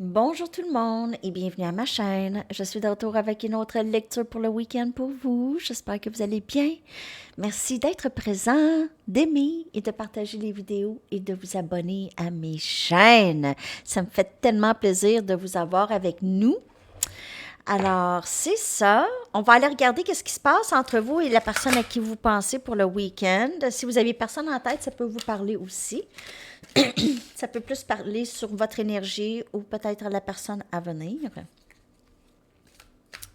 Bonjour tout le monde et bienvenue à ma chaîne. Je suis de retour avec une autre lecture pour le week-end pour vous. J'espère que vous allez bien. Merci d'être présent, d'aimer et de partager les vidéos et de vous abonner à mes chaînes. Ça me fait tellement plaisir de vous avoir avec nous. Alors, c'est ça. On va aller regarder qu'est-ce qui se passe entre vous et la personne à qui vous pensez pour le week-end. Si vous avez personne en tête, ça peut vous parler aussi. Ça peut plus parler sur votre énergie ou peut-être la personne à venir.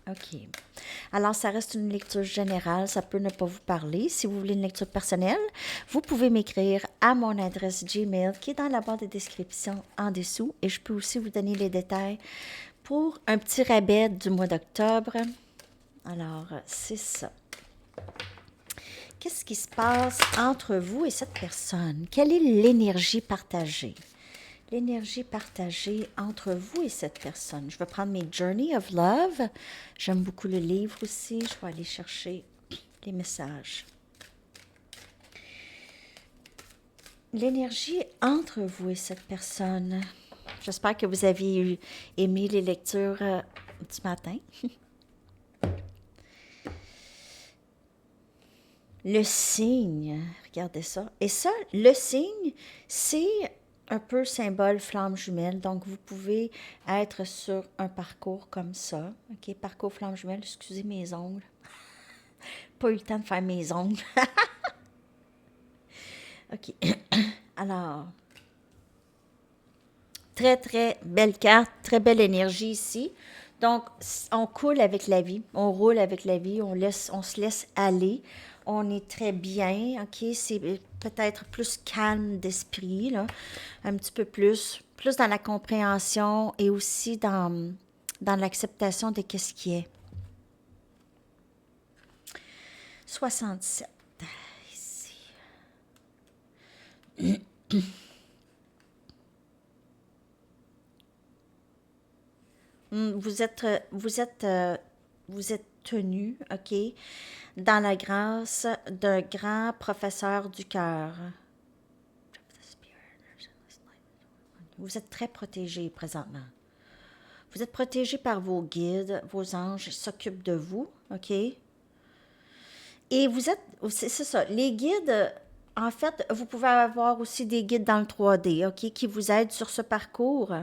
OK. Alors, ça reste une lecture générale. Ça peut ne pas vous parler. Si vous voulez une lecture personnelle, vous pouvez m'écrire à mon adresse Gmail qui est dans la barre de description en dessous. Et je peux aussi vous donner les détails pour un petit rabais du mois d'octobre. Alors, c'est ça. Qu'est-ce qui se passe entre vous et cette personne? Quelle est l'énergie partagée? L'énergie partagée entre vous et cette personne. Je vais prendre mes Journey of Love. J'aime beaucoup le livre aussi. Je vais aller chercher les messages. L'énergie entre vous et cette personne. J'espère que vous avez aimé les lectures du matin. Le signe, regardez ça. Et ça, le signe, c'est un peu symbole flamme jumelle. Donc, vous pouvez être sur un parcours comme ça. OK, parcours flamme jumelle. Excusez mes ongles. Pas eu le temps de faire mes ongles. OK. Alors, très, très belle carte, très belle énergie ici. Donc, on coule avec la vie, on roule avec la vie, on se laisse aller. On est très bien, OK? C'est peut-être plus calme d'esprit, là. Un petit peu plus dans la compréhension et aussi dans l'acceptation de qu'est-ce qui est. 67, ici. Vous êtes, vous êtes tenu, OK, dans la grâce d'un grand professeur du cœur. Vous êtes très protégé présentement. Vous êtes protégé par vos guides, vos anges s'occupent de vous, OK? Et vous êtes, c'est ça, les guides, en fait, vous pouvez avoir aussi des guides dans le 3D, OK, qui vous aident sur ce parcours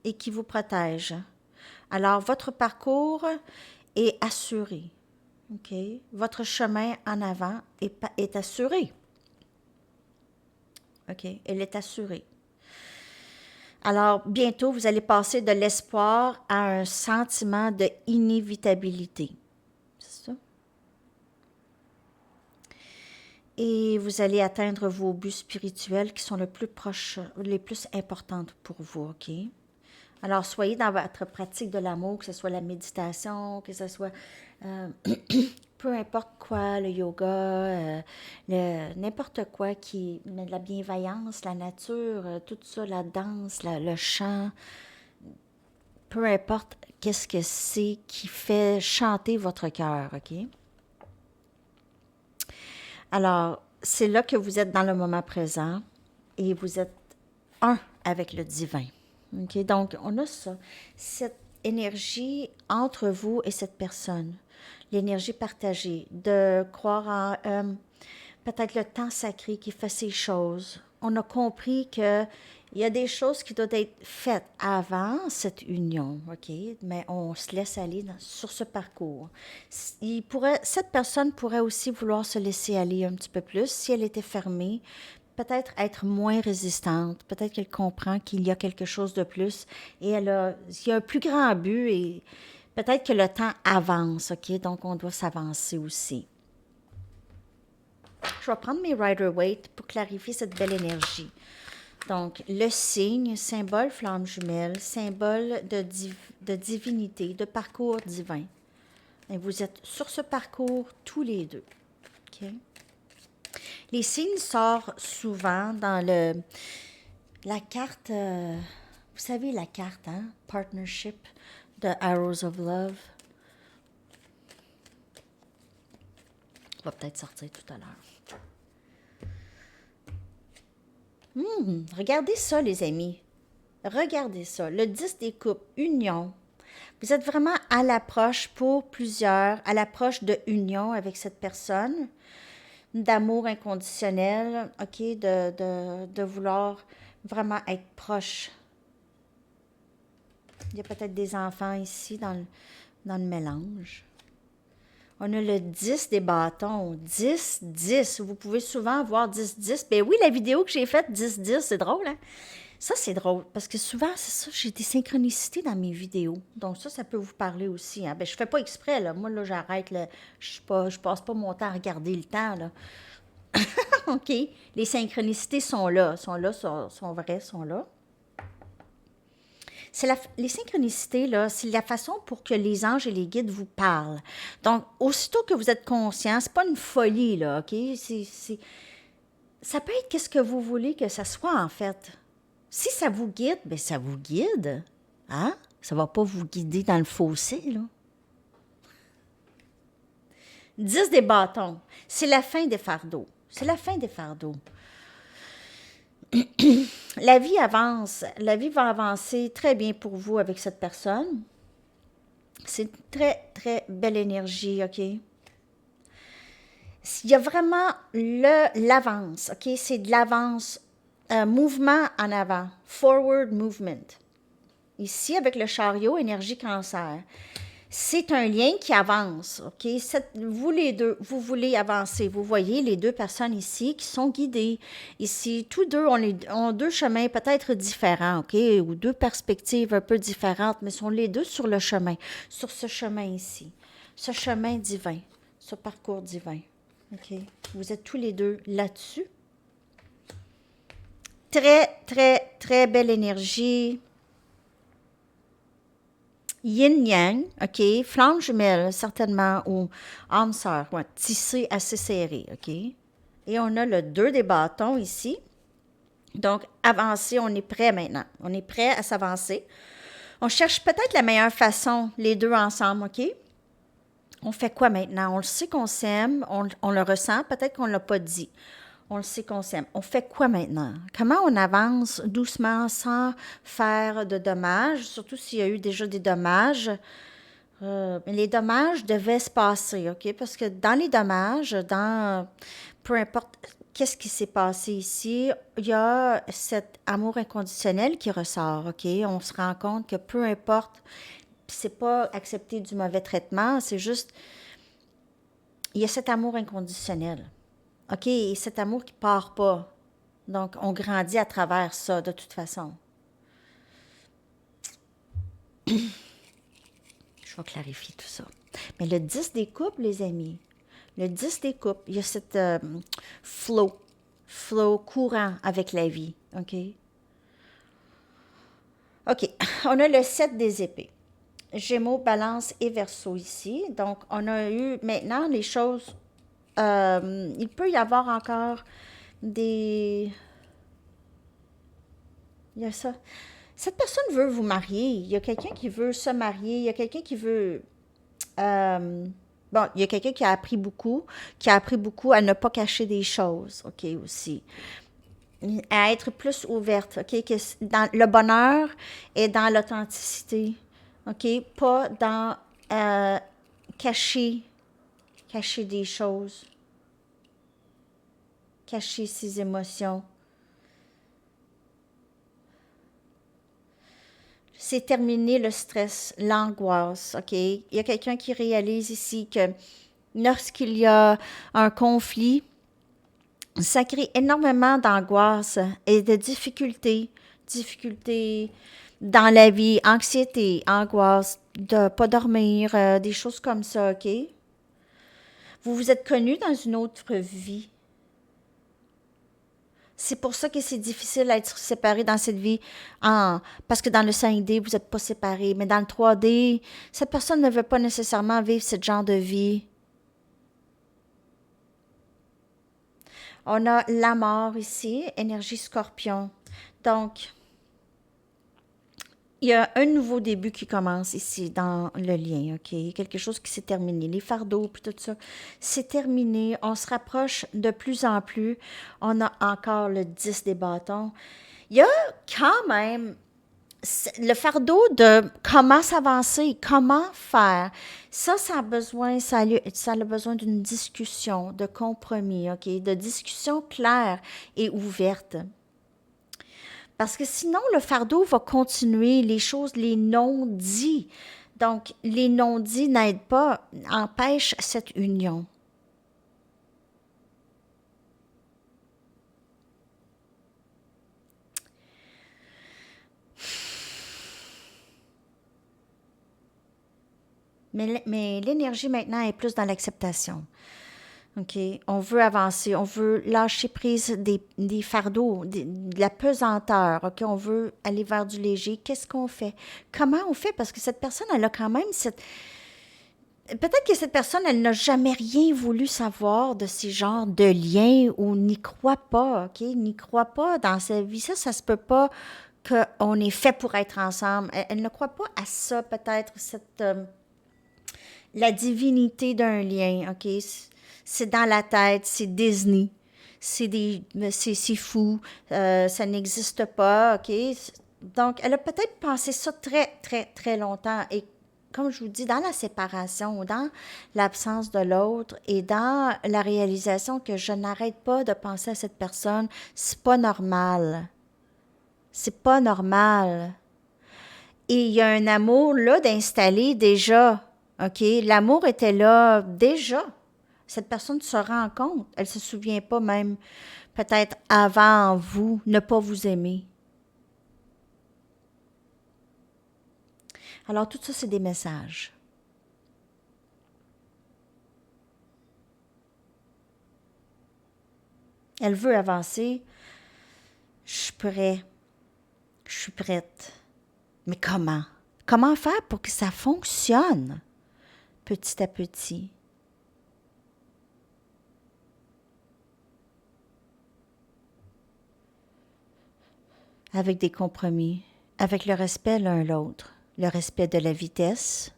et qui vous protègent. Alors, votre parcours est assuré, OK? Votre chemin en avant est assuré, OK? Elle est assurée. Alors, bientôt, vous allez passer de l'espoir à un sentiment de inévitabilité. C'est ça? Et vous allez atteindre vos buts spirituels qui sont les plus proches, les plus importantes pour vous, OK? Alors, soyez dans votre pratique de l'amour, que ce soit la méditation, que ce soit peu importe quoi, le yoga, n'importe quoi qui, la bienveillance, la nature, tout ça, la danse, le chant, peu importe qu'est-ce que c'est qui fait chanter votre cœur, OK? Alors, c'est là que vous êtes dans le moment présent et vous êtes un avec le divin. OK? Donc, on a ça, cette énergie entre vous et cette personne, l'énergie partagée, de croire en peut-être le temps sacré qui fait ces choses. On a compris que il y a des choses qui doivent être faites avant cette union, OK? Mais on se laisse aller sur ce parcours. Cette personne pourrait aussi vouloir se laisser aller un petit peu plus si elle était fermée, peut-être être moins résistante, peut-être qu'elle comprend qu'il y a quelque chose de plus et il y a un plus grand but et peut-être que le temps avance, OK? Donc, on doit s'avancer aussi. Je vais prendre mes Rider-Waite pour clarifier cette belle énergie. Donc, le signe, symbole flamme jumelle, symbole de divinité, de parcours divin. Et vous êtes sur ce parcours tous les deux. OK? Les signes sortent souvent dans la carte, vous savez la carte, hein? Partnership de Arrows of Love. Va peut-être sortir tout à l'heure. Regardez ça, les amis. Regardez ça. Le 10 des coupes, union. Vous êtes vraiment à l'approche pour plusieurs, à l'approche de union avec cette personne, d'amour inconditionnel, OK, de vouloir vraiment être proche. Il y a peut-être des enfants ici dans le mélange. On a le 10 des bâtons. 10, 10. Vous pouvez souvent voir 10, 10. Ben oui, la vidéo que j'ai faite, 10, 10, c'est drôle, hein? Ça, c'est drôle, parce que souvent, c'est ça, j'ai des synchronicités dans mes vidéos. Donc ça peut vous parler aussi, hein? Ben, je fais pas exprès, là. Moi, là, j'arrête, là. Je passe pas mon temps à regarder le temps, là. OK? Les synchronicités sont là, sont vraies, sont là. Les synchronicités, là, c'est la façon pour que les anges et les guides vous parlent. Donc, aussitôt que vous êtes conscient, c'est pas une folie, là, OK? Ça peut être qu'est-ce que vous voulez que ça soit, en fait. Si ça vous guide, bien, ça vous guide. Hein? Ça va pas vous guider dans le fossé, là. 10 des bâtons. C'est la fin des fardeaux. C'est la fin des fardeaux. La vie avance. La vie va avancer très bien pour vous avec cette personne. C'est une très, très belle énergie, OK? Il y a vraiment l'avance, OK? C'est de l'avance, mouvement en avant, forward movement. Ici, avec le chariot, énergie cancer. C'est un lien qui avance, OK? Vous les deux, vous voulez avancer. Vous voyez les deux personnes ici qui sont guidées. Ici, tous deux ont deux chemins peut-être différents, OK? Ou deux perspectives un peu différentes, mais sont les deux sur le chemin, sur ce chemin ici. Ce chemin divin, ce parcours divin, OK? Vous êtes tous les deux là-dessus. Très, très, très belle énergie. Yin-yang, OK, flamme jumelle, certainement, ou âme sœur, ouais, tissé assez serré, OK. Et on a le 2 des bâtons ici. Donc, avancer, on est prêt maintenant. On est prêt à s'avancer. On cherche peut-être la meilleure façon, les deux ensemble, OK? On fait quoi maintenant? On le sait qu'on s'aime, on le ressent, peut-être qu'on ne l'a pas dit. On le sait qu'on s'aime. On fait quoi maintenant? Comment on avance doucement sans faire de dommages, surtout s'il y a eu déjà des dommages? Les dommages devaient se passer, OK? Parce que dans les dommages, peu importe qu'est-ce qui s'est passé ici, il y a cet amour inconditionnel qui ressort, OK? On se rend compte que peu importe, c'est pas accepter du mauvais traitement, c'est juste, il y a cet amour inconditionnel. OK, et cet amour qui part pas. Donc, on grandit à travers ça, de toute façon. Je vais clarifier tout ça. Mais le 10 des coupes, les amis, le 10 des coupes, il y a cette flow courant avec la vie, OK? OK, on a le 7 des épées. Gémeaux, Balance et Verseau ici. Donc, on a eu maintenant les choses. Il peut y avoir encore des... Il y a ça. Cette personne veut vous marier. Il y a quelqu'un qui veut se marier. Il y a quelqu'un qui veut... bon, il y a quelqu'un qui a appris beaucoup à ne pas cacher des choses, OK, aussi. À être plus ouverte, OK? Que dans le bonheur est dans l'authenticité, OK? Pas dans cacher des choses, cacher ses émotions. C'est terminé le stress, l'angoisse, OK? Il y a quelqu'un qui réalise ici que lorsqu'il y a un conflit, ça crée énormément d'angoisse et de difficultés dans la vie, anxiété, angoisse, de ne pas dormir, des choses comme ça, OK? Vous vous êtes connu dans une autre vie. C'est pour ça que c'est difficile d'être séparé dans cette vie. Parce que dans le 5D, vous n'êtes pas séparés. Mais dans le 3D, cette personne ne veut pas nécessairement vivre ce genre de vie. On a la mort ici, énergie scorpion. Donc, il y a un nouveau début qui commence ici dans le lien, OK? Quelque chose qui s'est terminé. Les fardeaux, puis tout ça, c'est terminé. On se rapproche de plus en plus. On a encore le 10 des bâtons. Il y a quand même le fardeau de comment s'avancer, comment faire, ça a besoin, ça a besoin d'une discussion, de compromis, OK? De discussion claire et ouverte. Parce que sinon, le fardeau va continuer, les choses, les non-dits. Donc, les non-dits n'aident pas, empêchent cette union. Mais l'énergie maintenant est plus dans l'acceptation. OK? On veut avancer, on veut lâcher prise des fardeaux, de la pesanteur. OK? On veut aller vers du léger. Qu'est-ce qu'on fait? Comment on fait? Parce que cette personne, elle a quand même cette... Peut-être que cette personne, elle n'a jamais rien voulu savoir de ces genres de liens ou n'y croit pas, OK? N'y croit pas dans sa vie. Ça se peut pas qu'on est fait pour être ensemble. Elle ne croit pas à ça, peut-être, la divinité d'un lien, OK? C'est dans la tête, c'est Disney, c'est fou, ça n'existe pas, OK? Donc, elle a peut-être pensé ça très, très, très longtemps. Et comme je vous dis, dans la séparation, dans l'absence de l'autre et dans la réalisation que je n'arrête pas de penser à cette personne, c'est pas normal. C'est pas normal. Et il y a un amour là d'installer déjà. OK? L'amour était là déjà. Cette personne se rend compte. Elle ne se souvient pas même, peut-être avant vous, ne pas vous aimer. Alors, tout ça, c'est des messages. Elle veut avancer. Je suis prêt. Je suis prête. Mais comment? Comment faire pour que ça fonctionne petit à petit? Avec des compromis, avec le respect l'un l'autre, le respect de la vitesse,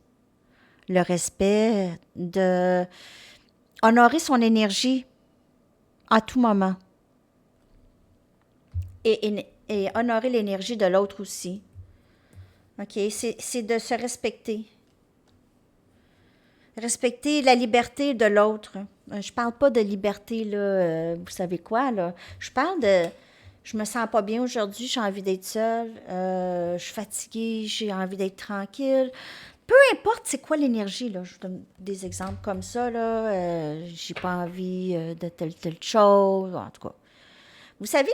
le respect de honorer son énergie à tout moment et honorer l'énergie de l'autre aussi. OK? C'est de se respecter. Respecter la liberté de l'autre. Je parle pas de liberté, là, vous savez quoi, là. Je parle de... Je me sens pas bien aujourd'hui, j'ai envie d'être seule, je suis fatiguée, j'ai envie d'être tranquille. Peu importe c'est quoi l'énergie, là. Je vous donne des exemples comme ça, là. J'ai pas envie de telle chose, en tout cas. Vous savez,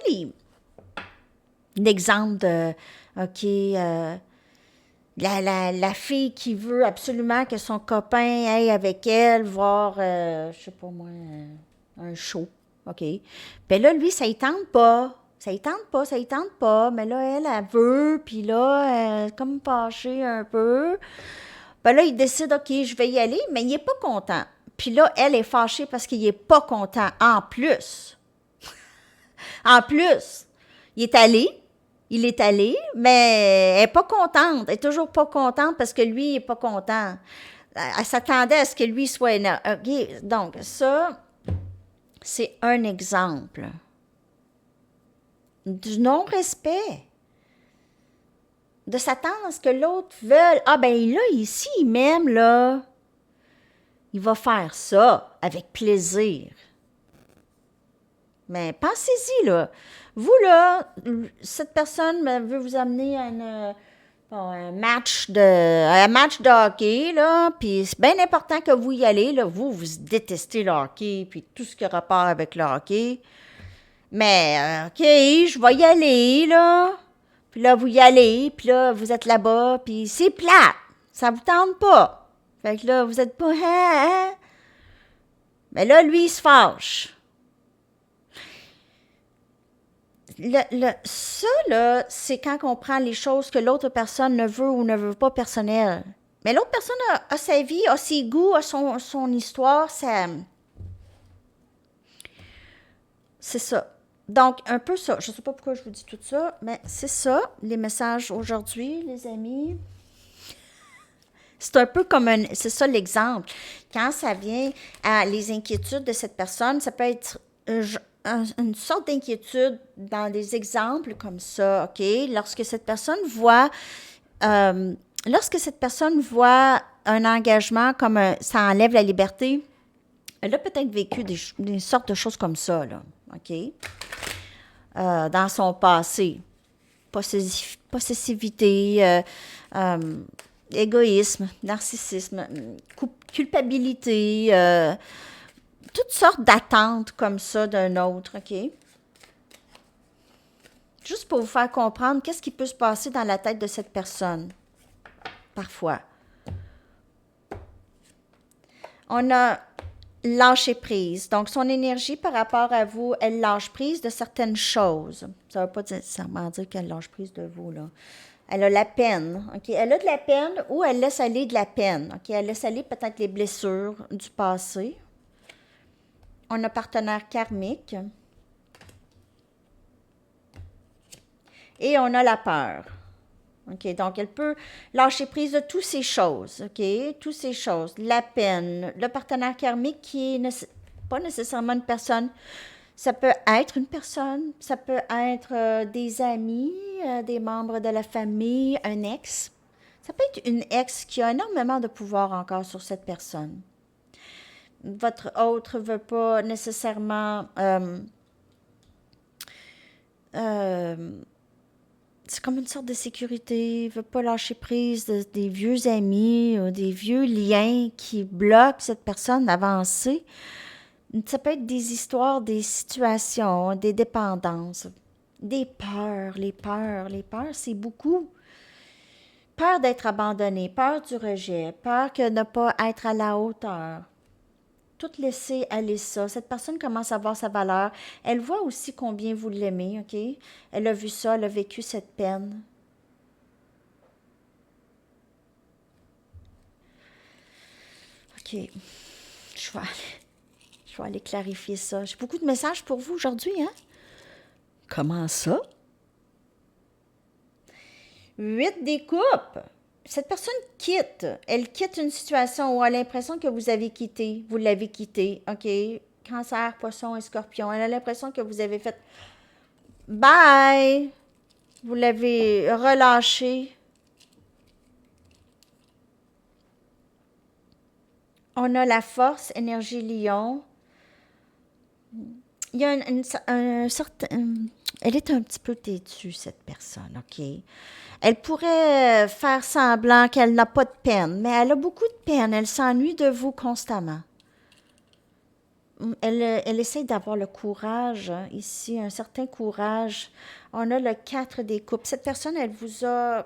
l'exemple de, OK, la fille qui veut absolument que son copain aille avec elle voir, je sais pas moi, un show, OK? Puis là, lui, ça y tente pas. Ça y tente pas, ça y tente pas. Mais là, elle veut, puis là, elle est comme fâchée un peu. Ben là, il décide, OK, je vais y aller, mais il est pas content. Puis là, elle est fâchée parce qu'il est pas content. En plus, il est allé, mais elle n'est pas contente. Elle est toujours pas contente parce que lui, il n'est pas content. Elle s'attendait à ce que lui soit énervé. Okay. Donc, ça, c'est un exemple du non-respect. De s'attendre à ce que l'autre veuille. Ah, ben là, ici, il m'aime, là. Il va faire ça avec plaisir. Mais pensez-y, là. Vous, là, cette personne veut vous amener à un match de hockey, là, puis c'est bien important que vous y allez, là. Vous détestez le hockey, puis tout ce qui a rapport avec le hockey. Mais, OK, je vais y aller, là. Puis là, vous y allez, puis là, vous êtes là-bas, puis c'est plate. Ça vous tente pas. Fait que là, vous êtes pas... Hein? Mais là, lui, il se fâche. Ça, là, c'est quand on prend les choses que l'autre personne ne veut ou ne veut pas personnelles. Mais l'autre personne a sa vie, a ses goûts, a son histoire, c'est ça. Donc, un peu ça. Je ne sais pas pourquoi je vous dis tout ça, mais c'est ça, les messages aujourd'hui, les amis. C'est un peu comme c'est ça l'exemple. Quand ça vient à les inquiétudes de cette personne, ça peut être une sorte d'inquiétude dans des exemples comme ça, OK? Lorsque cette personne voit, euh, lorsque cette personne voit un engagement comme ça enlève la liberté, elle a peut-être vécu des sortes de choses comme ça, là, OK? Dans son passé. Possessivité, égoïsme, narcissisme, culpabilité, toutes sortes d'attentes comme ça d'un autre, OK? Juste pour vous faire comprendre qu'est-ce qui peut se passer dans la tête de cette personne, parfois. On a lâché prise. Donc, son énergie par rapport à vous, elle lâche prise de certaines choses. Ça ne veut pas nécessairement dire qu'elle lâche prise de vous, là. Elle a la peine, OK? Elle a de la peine ou elle laisse aller de la peine, OK? Elle laisse aller peut-être les blessures du passé. On a partenaire karmique. Et on a la peur. OK? Donc, elle peut lâcher prise de toutes ces choses, OK? Toutes ces choses. La peine, le partenaire karmique qui est pas nécessairement une personne. Ça peut être une personne, ça peut être des amis, des membres de la famille, un ex. Ça peut être une ex qui a énormément de pouvoir encore sur cette personne. Votre autre ne veut pas nécessairement... c'est comme une sorte de sécurité, il ne veut pas lâcher prise des vieux amis ou des vieux liens qui bloquent cette personne d'avancer. Ça peut être des histoires, des situations, des dépendances, des peurs. Les peurs, c'est beaucoup. Peur d'être abandonné, peur du rejet, peur de ne pas être à la hauteur. Tout laisser aller ça. Cette personne commence à voir sa valeur. Elle voit aussi combien vous l'aimez, OK? Elle a vu ça, elle a vécu cette peine. OK. Je vais aller clarifier ça. J'ai beaucoup de messages pour vous aujourd'hui, hein? Comment ça? 8 des coupes. Cette personne quitte. Elle quitte une situation où elle a l'impression que vous avez quitté. Vous l'avez quitté, OK? Cancer, poisson et scorpion. Elle a l'impression que vous avez fait bye. Vous l'avez relâché. On a la force, énergie lion. Il y a un certain... Elle est un petit peu têtue, cette personne, OK? Elle pourrait faire semblant qu'elle n'a pas de peine, mais elle a beaucoup de peine. Elle s'ennuie de vous constamment. Elle essaie d'avoir le courage, hein, ici, un certain courage. On a le 4 des coupes. Cette personne, elle vous a...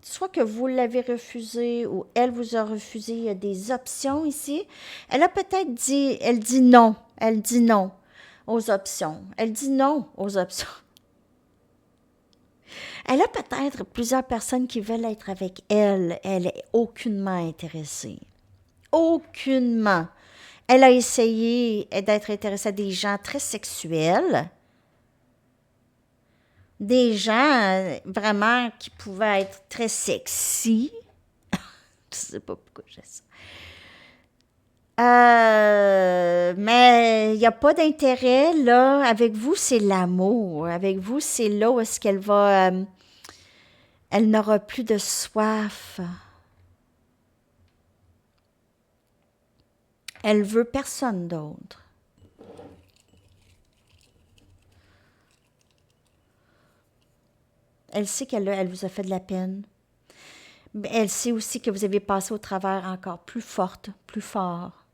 Soit que vous l'avez refusé ou elle vous a refusé, il y a des options ici. Elle a peut-être dit, elle dit non. Elle dit non aux options. Elle dit non aux options. Elle a peut-être plusieurs personnes qui veulent être avec elle. Elle est aucunement intéressée. Aucunement. Elle a essayé d'être intéressée à des gens très sexuels. Des gens vraiment qui pouvaient être très sexy. Je sais pas pourquoi j'ai ça. Mais il n'y a pas d'intérêt, là. Avec vous, c'est l'amour. Avec vous, c'est là où est-ce qu'elle va... elle n'aura plus de soif. Elle veut personne d'autre. Elle sait elle vous a fait de la peine. Mais elle sait aussi que vous avez passé au travers encore plus forte, plus fort.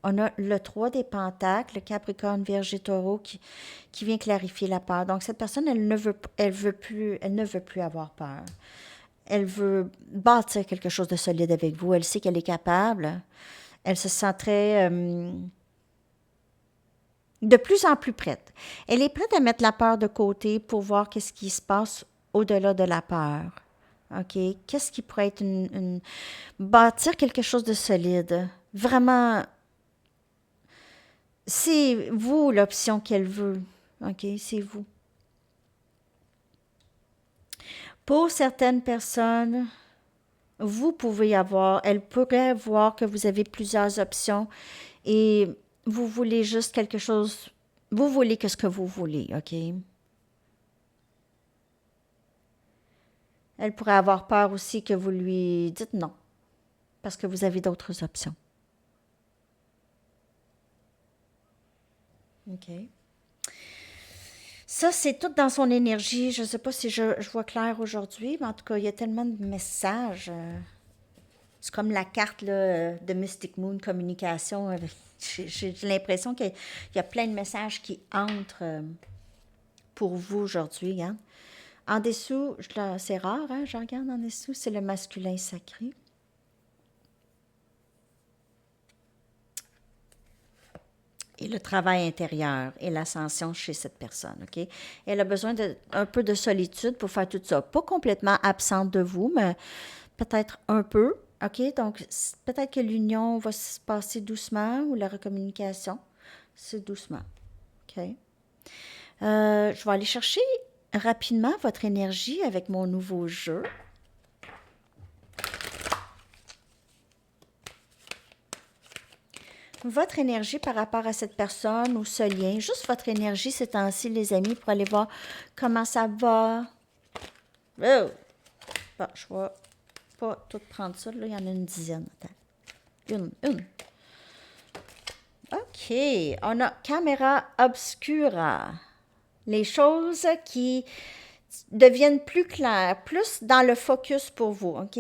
On a le 3 des pentacles, le Capricorne, Vierge et Taureau qui vient clarifier la peur. Donc, cette personne, elle ne veut plus avoir peur. Elle veut bâtir quelque chose de solide avec vous. Elle sait qu'elle est capable. Elle se sent très... de plus en plus prête. Elle est prête à mettre la peur de côté pour voir qu'est-ce qui se passe au-delà de la peur. OK? Qu'est-ce qui pourrait être bâtir quelque chose de solide? Vraiment, c'est vous l'option qu'elle veut. OK? C'est vous. Pour certaines personnes, vous pouvez elle pourrait voir que vous avez plusieurs options et vous voulez juste quelque chose Vous voulez que ce que vous voulez, OK? Elle pourrait avoir peur aussi que vous lui dites non, parce que vous avez d'autres options. OK? Ça, c'est tout dans son énergie. Je ne sais pas si je vois clair aujourd'hui, mais en tout cas, il y a tellement de messages. C'est comme la carte là, de Mystic Moon Communication. J'ai l'impression qu'il y a plein de messages qui entrent pour vous aujourd'hui. Hein? En dessous, c'est rare, hein? Je regarde en dessous, c'est le masculin sacré. Et le travail intérieur et l'ascension chez cette personne, OK? Elle a besoin d'un peu de solitude pour faire tout ça. Pas complètement absente de vous, mais peut-être un peu, OK? Donc, peut-être que l'union va se passer doucement ou la recommunication, c'est doucement, OK? Je vais aller chercher rapidement votre énergie avec mon nouveau jeu. Votre énergie par rapport à cette personne ou ce lien, juste votre énergie ces temps-ci, les amis, pour aller voir comment ça va. Oh! Bon, je vais pas tout prendre ça, là, il y en a une dizaine. Attends. Une. OK, on a caméra obscura. Les choses qui deviennent plus claires, plus dans le focus pour vous, OK?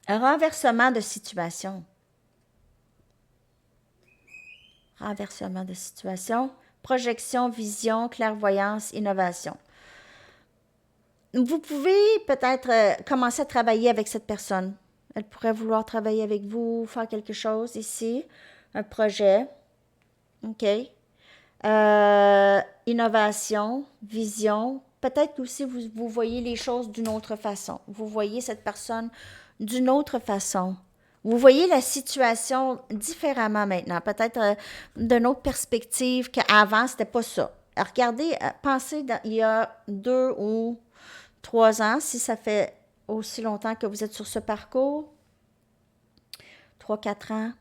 Un renversement de situation. Renversement de situation, projection, vision, clairvoyance, innovation. Vous pouvez peut-être commencer à travailler avec cette personne. Elle pourrait vouloir travailler avec vous, faire quelque chose ici, un projet. OK. Innovation, vision. Peut-être aussi vous voyez les choses d'une autre façon. Vous voyez cette personne d'une autre façon. Vous voyez la situation différemment maintenant, peut-être d'une autre perspective qu'avant, c'était pas ça. Regardez, pensez il y a 2 ou 3 ans, si ça fait aussi longtemps que vous êtes sur ce parcours, 3, 4 ans.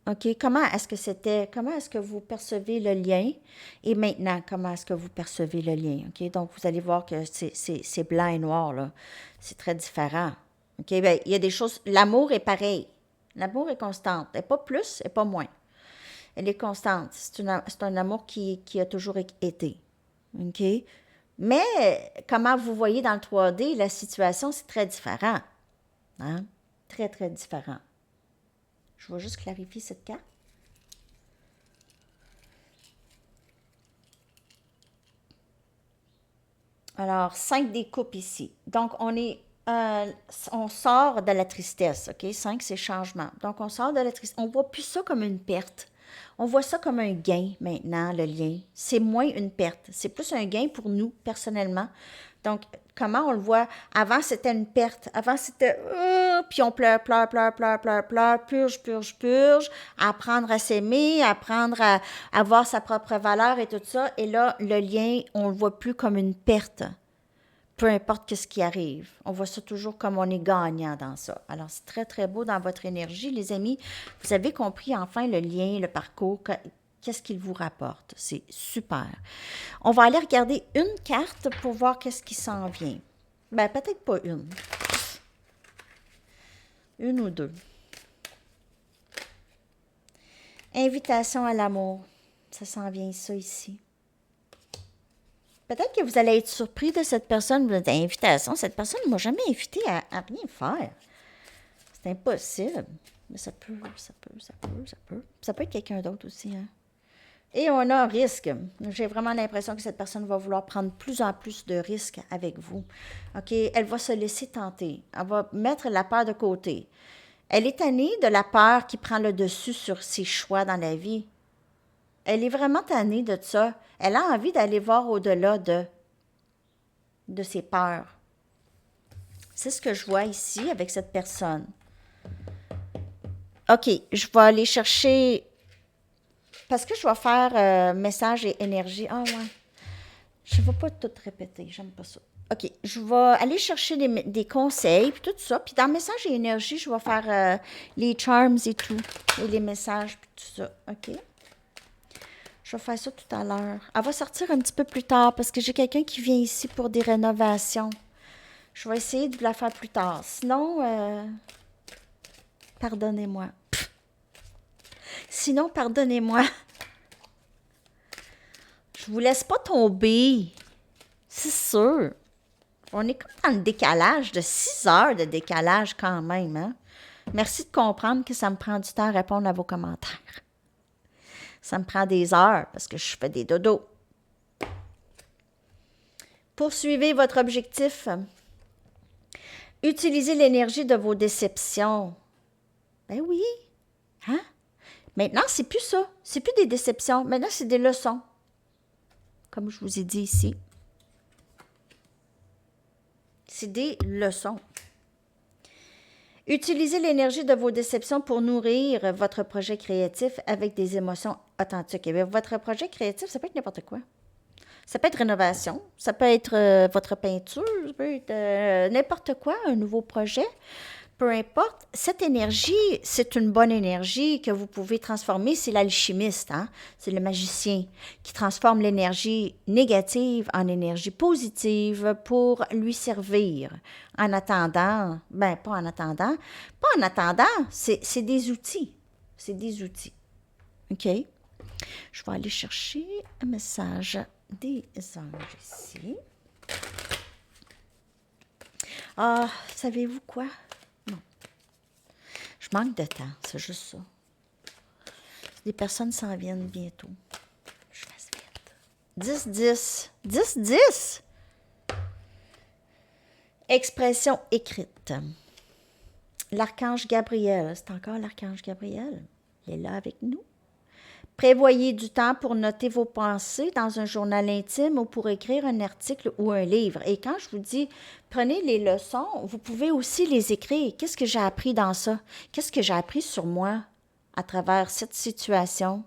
OK, comment est-ce que c'était, comment est-ce que vous percevez le lien et maintenant, comment est-ce que vous percevez le lien? OK, donc vous allez voir que c'est blanc et noir, là. C'est très différent. OK, bien, il y a des choses, l'amour est pareil. L'amour est constante. Elle n'est pas plus, elle n'est pas moins. Elle est constante. C'est un amour qui a toujours été. OK? Mais comment vous voyez dans le 3D, la situation, c'est très différent. Hein? Très, très différent. Je vais juste clarifier cette carte. Alors, 5 des coupes ici. Donc, on sort de la tristesse, OK? 5, c'est changement. Donc, on sort de la tristesse. On ne voit plus ça comme une perte. On voit ça comme un gain maintenant, le lien. C'est moins une perte. C'est plus un gain pour nous, personnellement. Donc, comment on le voit? Avant, c'était une perte. Avant, c'était... puis on pleure, purge, apprendre à s'aimer, apprendre à avoir sa propre valeur et tout ça. Et là, le lien, on le voit plus comme une perte. Peu importe ce qui arrive. On voit ça toujours comme on est gagnant dans ça. Alors, c'est très, très beau dans votre énergie, les amis. Vous avez compris enfin le lien, le parcours, qu'est-ce qu'il vous rapporte. C'est super. On va aller regarder une carte pour voir qu'est-ce qui s'en vient. Ben, peut-être pas une. Une ou deux. Invitation à l'amour. Ça s'en vient, ça, ici. Peut-être que vous allez être surpris de cette personne. Vous dites, invitation, cette personne ne m'a jamais invité à rien faire. C'est impossible. Mais ça peut. Ça peut être quelqu'un d'autre aussi, hein. Et on a un risque. J'ai vraiment l'impression que cette personne va vouloir prendre plus en plus de risques avec vous. OK? Elle va se laisser tenter. Elle va mettre la peur de côté. Elle est tannée de la peur qui prend le dessus sur ses choix dans la vie. Elle est vraiment tannée de ça. Elle a envie d'aller voir au-delà de ses peurs. C'est ce que je vois ici avec cette personne. OK, je vais aller chercher... Parce que je vais faire message et énergie. Ah ouais. Je ne vais pas tout répéter. J'aime pas ça. OK, je vais aller chercher des conseils, puis tout ça. Puis dans message et énergie, je vais faire les charms et tout. Et les messages, puis tout ça. OK? Je vais faire ça tout à l'heure. Elle va sortir un petit peu plus tard parce que j'ai quelqu'un qui vient ici pour des rénovations. Je vais essayer de vous la faire plus tard. Sinon, pardonnez-moi. Sinon, pardonnez-moi. Je vous laisse pas tomber. C'est sûr. On est comme dans le décalage de 6 heures de décalage quand même. Hein? Merci de comprendre que ça me prend du temps à répondre à vos commentaires. Ça me prend des heures parce que je fais des dodos. Poursuivez votre objectif. Utilisez l'énergie de vos déceptions. Ben oui. Hein? Maintenant, c'est plus ça. C'est plus des déceptions. Maintenant, c'est des leçons. Comme je vous ai dit ici. C'est des leçons. Utilisez l'énergie de vos déceptions pour nourrir votre projet créatif avec des émotions authentiques. Et bien, votre projet créatif, ça peut être n'importe quoi. Ça peut être rénovation, ça peut être votre peinture, ça peut être n'importe quoi, un nouveau projet. Peu importe, cette énergie, c'est une bonne énergie que vous pouvez transformer. C'est l'alchimiste, hein? C'est le magicien qui transforme l'énergie négative en énergie positive pour lui servir. En attendant, pas en attendant, c'est des outils. C'est des outils. OK? Je vais aller chercher un message des anges ici. Ah, savez-vous quoi? Non. Je manque de temps, c'est juste ça. Les personnes s'en viennent bientôt. Je fasse vite. 10-10. 10-10! Expression écrite. L'archange Gabriel. C'est encore l'archange Gabriel. Il est là avec nous. Prévoyez du temps pour noter vos pensées dans un journal intime ou pour écrire un article ou un livre. Et quand je vous dis, prenez les leçons, vous pouvez aussi les écrire. Qu'est-ce que j'ai appris dans ça? Qu'est-ce que j'ai appris sur moi à travers cette situation?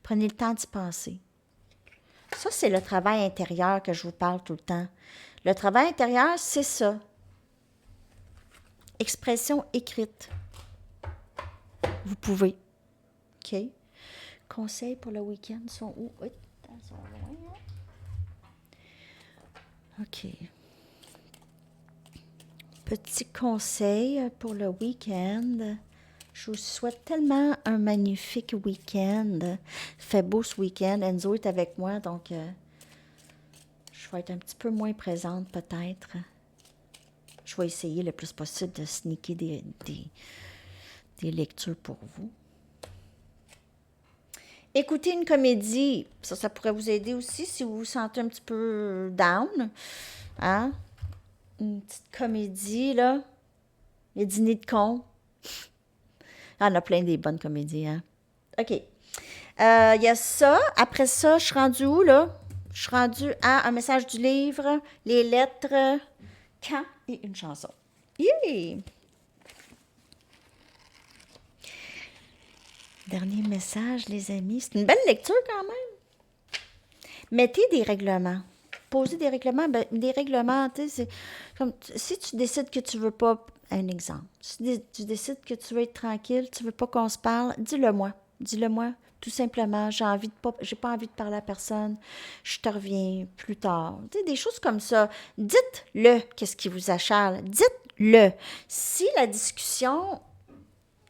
Prenez le temps d'y penser. Ça, c'est le travail intérieur que je vous parle tout le temps. Le travail intérieur, c'est ça. Expression écrite. Vous pouvez. OK? Conseils pour le week-end sont où? Oui, ils sont loin. OK. Petit conseil pour le week-end. Je vous souhaite tellement un magnifique week-end. Il fait beau ce week-end. Enzo est avec moi, donc je vais être un petit peu moins présente peut-être. Je vais essayer le plus possible de sneaker des lectures pour vous. Écoutez une comédie, ça pourrait vous aider aussi si vous vous sentez un petit peu down. Hein? Une petite comédie, là. Les dîners de cons. Il y en a plein des bonnes comédies, hein? OK. Il y a ça. Après ça, je suis rendue où, là? Je suis rendue à un message du livre, les lettres, quand et une chanson. Yeah! Dernier message, les amis. C'est une belle lecture quand même. Mettez des règlements. Posez des règlements. Ben, des règlements, tu sais, c'est comme si tu décides que tu veux pas, un exemple. Si tu décides que tu veux être tranquille, tu veux pas qu'on se parle, dis-le moi. Dis-le moi. Tout simplement, j'ai pas envie de parler à personne. Je te reviens plus tard. Tu sais, des choses comme ça. Dites-le qu'est-ce qui vous achale. Dites-le. Si la discussion...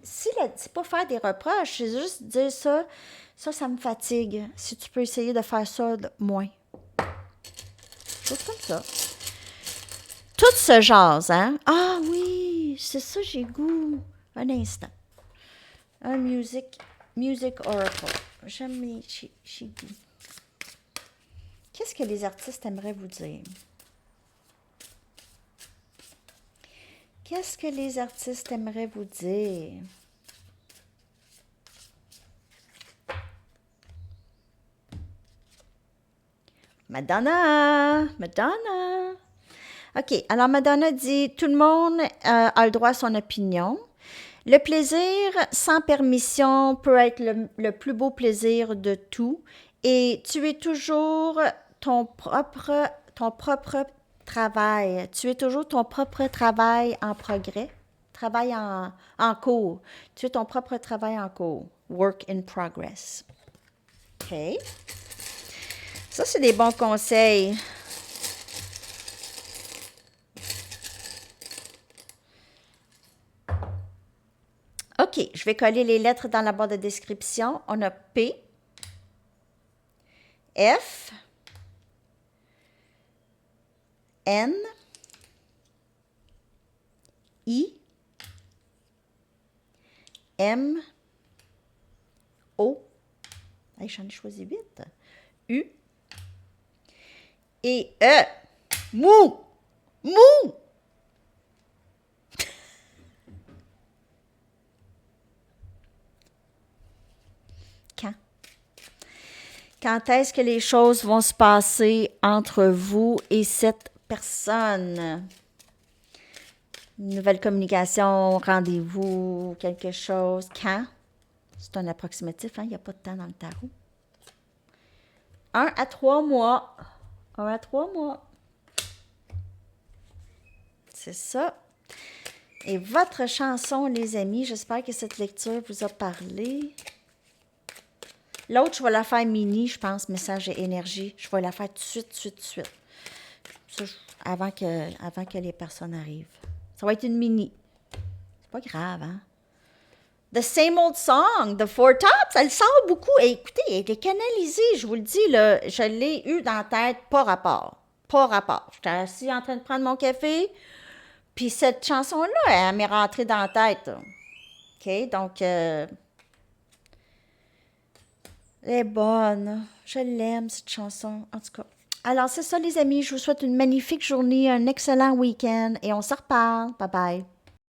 c'est pas faire des reproches, c'est juste dire ça me fatigue. Si tu peux essayer de faire ça moins. Chose comme ça. Tout se jase, hein? Ah oui, c'est ça, j'ai goût. Un instant. Un music oracle. J'aime les j'ai goût. Qu'est-ce que les artistes aimeraient vous dire? Qu'est-ce que les artistes aimeraient vous dire? Madonna! OK, alors Madonna dit, tout le monde a le droit à son opinion. Le plaisir sans permission peut être le plus beau plaisir de tout. Et tu es toujours ton propre travail. Tu es toujours ton propre travail en progrès. Travail en cours. Tu es ton propre travail en cours. Work in progress. OK. Ça, c'est des bons conseils. OK, je vais coller les lettres dans la barre de description. On a P, F, N, I, M, O, j'en ai choisi 8, U, et E. Mou! Mou! Quand? Quand est-ce que les choses vont se passer entre vous et cette personne? Une nouvelle communication, rendez-vous, quelque chose. Quand? C'est un approximatif, hein? Il n'y a pas de temps dans le tarot. 1 à 3 mois. 1 à 3 mois. C'est ça. Et votre chanson, les amis, j'espère que cette lecture vous a parlé. L'autre, je vais la faire mini, je pense, message et énergie. Je vais la faire tout de suite, tout de suite, tout de suite. Ça, avant que les personnes arrivent. Ça va être une mini. C'est pas grave, hein? The Same Old Song, The Four Tops, elle sort beaucoup. Et écoutez, elle est canalisée, je vous le dis, là, je l'ai eu dans la tête, pas rapport. Pas rapport. J'étais assis en train de prendre mon café, puis cette chanson-là, elle m'est rentrée dans la tête. OK, donc, elle est bonne. Je l'aime, cette chanson, en tout cas. Alors, c'est ça, les amis. Je vous souhaite une magnifique journée, un excellent week-end, et on se reparle. Bye-bye.